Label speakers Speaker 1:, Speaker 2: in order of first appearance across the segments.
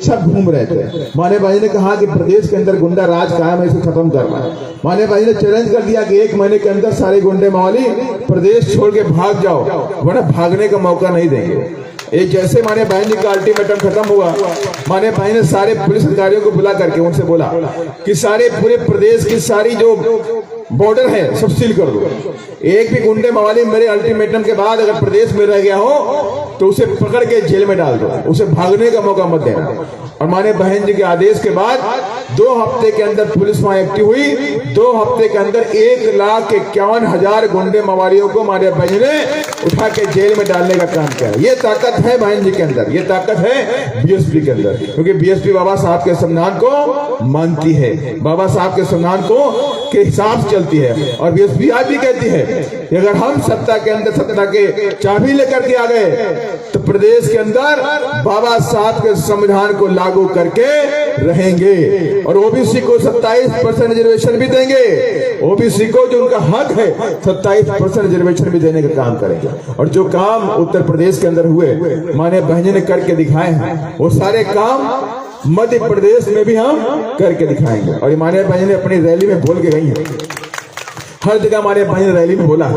Speaker 1: सब घूम रहे थे। माने भाई ने कहा कि प्रदेश के अंदर गुंडा राज कायम है, इसे खत्म करना है। माने भाई ने चैलेंज कर दिया कि 1 महीने के अंदर सारे गुंडे मावली प्रदेश छोड़ के भाग जाओ, वरना भागने का मौका नहीं देंगे। एक जैसे माने बहन जी का अल्टीमेटम खत्म हुआ, माने भाई ने सारे पुलिस अधिकारियों को बुला करके उनसे बोला कि सारे पूरे प्रदेश की सारी जो बॉर्डर है सब सील कर दो। एक भी गुंडे मवाली मेरे अल्टीमेटम के बाद अगर प्रदेश में रह गया हो तो उसे पकड़ के जेल में डाल दो, उसे भागने का मौका मत देना। और माने बहन जी के आदेश के बाद 2 हफ्ते के अंदर पुलिस वहां एक्टिव हुई। 2 हफ्ते के अंदर 1,51,000 गुंडे मवालियों को माने बहन ने उठा के जेल में डालने का काम किया। ये ताकत है बहन जी के अंदर, ये ताकत है बीएसपी के अंदर, क्योंकि बीएसपी बाबा साहब के संविधान को मानती है, बाबा साहब के संविधान को के हिसाब से चलती है। और बीएसपी आज भी कहती है कि अगर हम सत्ता के अंदर सत्ता के चाबी लेकर के आ गए तो प्रदेश के अंदर बाबा साहब के संविधान को लागू करके रहेंगे और ओबीसी को 27% रिजर्वेशन भी देंगे। ओबीसी को जो उनका हक है 27% रिजर्वेशन भी देने का काम करेंगे। और जो काम उत्तर प्रदेश के अंदर हुए माने बहन ने करके दिखाए हैं, वो सारे काम मध्य प्रदेश में भी हम करके दिखाएंगे। और माने बहन ने अपनी रैली में बोल के गई है, हर जगह हमारे भाई ने रैली में बोला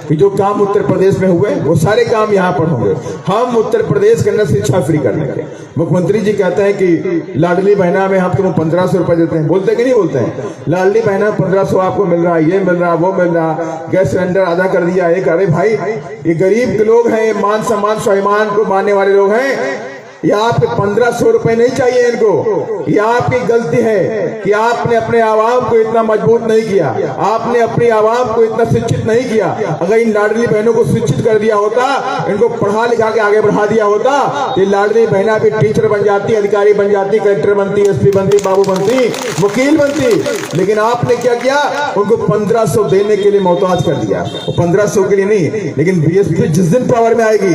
Speaker 1: कि जो काम उत्तर प्रदेश में हुए वो सारे काम यहाँ पर होंगे। हम उत्तर प्रदेश के अंदर शिक्षा फ्री कर देंगे। मुख्यमंत्री जी कहते हैं कि लाडली बहना में हम तुमको 1500 रुपए देते हैं, बोलते कि नहीं बोलते हैं? लाडली बहना 1500 आपको मिल रहा, ये मिल रहा, वो मिल रहा, गैस सिलेंडर आधा कर दिया। एक अरे भाई ये गरीब के लोग हैं, मान सम्मान स्वाभिमान को मानने वाले लोग हैं। ये आपके 1500 रुपए नहीं चाहिए इनको। ये आपकी गलती है कि आपने अपने आवाम को इतना मजबूत नहीं किया, आपने अपनी आवाम को इतना शिक्षित नहीं किया। अगर इन लाडली बहनों को शिक्षित कर दिया होता, इनको पढ़ा लिखा के आगे बढ़ा दिया होता, ये लाडली बहना भी टीचर बन जाती, अधिकारी बन जाती, कलेक्टर बनती, एसपी बनती, बाबू बनती, वकील बनती। लेकिन आपने क्या किया, उनको 1500 देने के लिए मोहताज कर दिया। 1500 के लिए नहीं, लेकिन बीएसपी जिस दिन पावर में आएगी,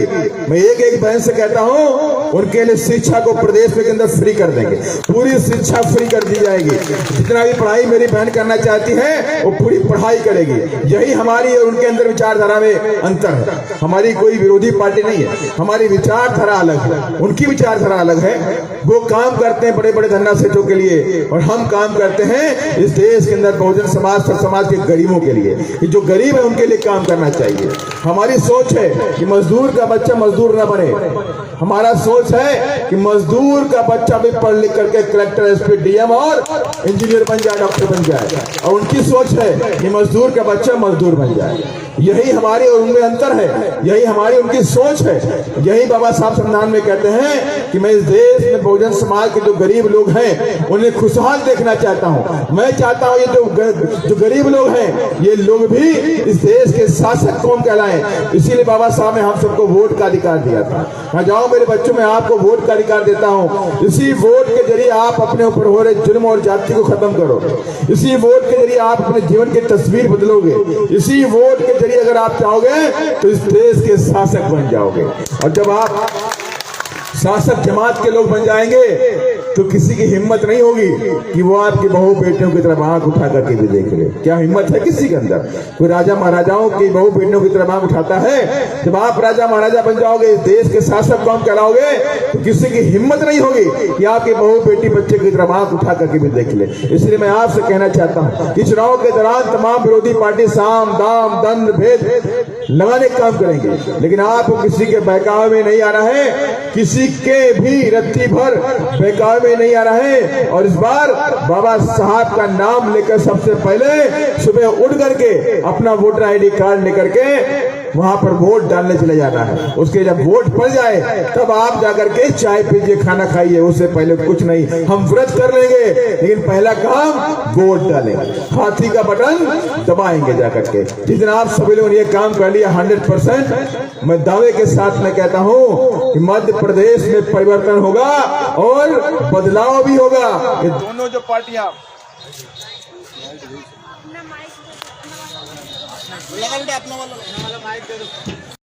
Speaker 1: मैं एक बहन से कहता हूँ के लिए शिक्षा को प्रदेश के अंदर फ्री कर देंगे, पूरी शिक्षा फ्री कर दी जाएगी। जितना भी पढ़ाई मेरी बहन करना चाहती है वो पूरी पढ़ाई करेगी। यही हमारी और उनके अंदर विचारधारा में अंतर है। हमारी कोई विरोधी पार्टी नहीं है, हमारी विचारधारा अलग है, उनकी विचारधारा अलग है। वो काम करते हैं बड़े बड़े धन्ना सेठों के लिए और हम काम करते हैं इस देश के अंदर बहुजन समाज, सब समाज के गरीबों के लिए। जो गरीब है उनके लिए काम करना चाहिए। हमारी सोच है कि मजदूर का बच्चा मजदूर न बने। हमारा सोच है कि मजदूर का बच्चा भी पढ़ लिख करके कलेक्टर, एसपी, डीएम और इंजीनियर बन जाए, डॉक्टर बन जाए। और उनकी सोच है कि मजदूर का बच्चा मजदूर बन जाए। यही हमारी और उनमें अंतर है, यही हमारी उनकी सोच है। यही बाबा साहब संविधान में कहते हैं कि मैं इस देश में बहुजन समाज के जो गरीब लोग हैं उन्हें खुशहाल देखना चाहता हूं। मैं चाहता हूं ये जो गरीब लोग हैं ये लोग भी इस देश के शासक कौन कहलाएं। इसीलिए बाबा साहब ने हम सबको वोट का अधिकार दिया था। कहा जाओ मेरे बच्चों, मैं आपको वोट का अधिकार देता हूं। इसी वोट के जरिए आप अपने ऊपर हो रहे जुल्म और जाति को खत्म करोगे। इसी वोट के जरिए आप अपने जीवन की तस्वीर बदलोगे। इसी वोट के जरिए अगर आप चाहोगे तो इस देश के शासक बन जाओगे। और जब आप शासक जमात के लोग बन जाएंगे तो किसी की हिम्मत नहीं होगी कि वो आपकी बहू बेटियों की तरफ आंख उठा करके भी देख ले। क्या हिम्मत है किसी के अंदर? कोई राजा महाराजाओं की बहू बेटियों की तरफ आंख उठाता है? जब आप राजा महाराजा बन जाओगे, इस देश के शासक कौन कहलाओगे, तो किसी की हिम्मत नहीं होगी कि आपकी बहू बेटी बच्चे की तरफ आंख उठा करके भी देख ले। इसलिए मैं आपसे कहना चाहता हूँ कि चुनाव के दौरान तमाम विरोधी पार्टी साम दाम दंड भेद लगाने का काम करेंगे, लेकिन आपको किसी के बहकावे में नहीं आना है, किसी के भी रत्ती भर बहकावे में नहीं आना है। और इस बार बाबा साहब का नाम लेकर सबसे पहले सुबह उठ करके अपना वोटर आईडी कार्ड लेकर के वहां पर वोट डालने चले जाना है। उसके जब वोट पड़ जाए तब आप जाकर के चाय पीजिए, खाना खाइए, उससे पहले कुछ नहीं। हम व्रत कर लेंगे लेकिन पहला काम वोट डालेंगे, हाथी का बटन दबाएंगे जाकर के। जिस दिन आप सभी लोगों ने ये काम कर लिया 100%, मैं दावे के साथ मैं कहता हूं कि मध्य प्रदेश में परिवर्तन होगा और बदलाव भी होगा। ये दोनों जो पार्टियां अपना वाला माइक दे दो।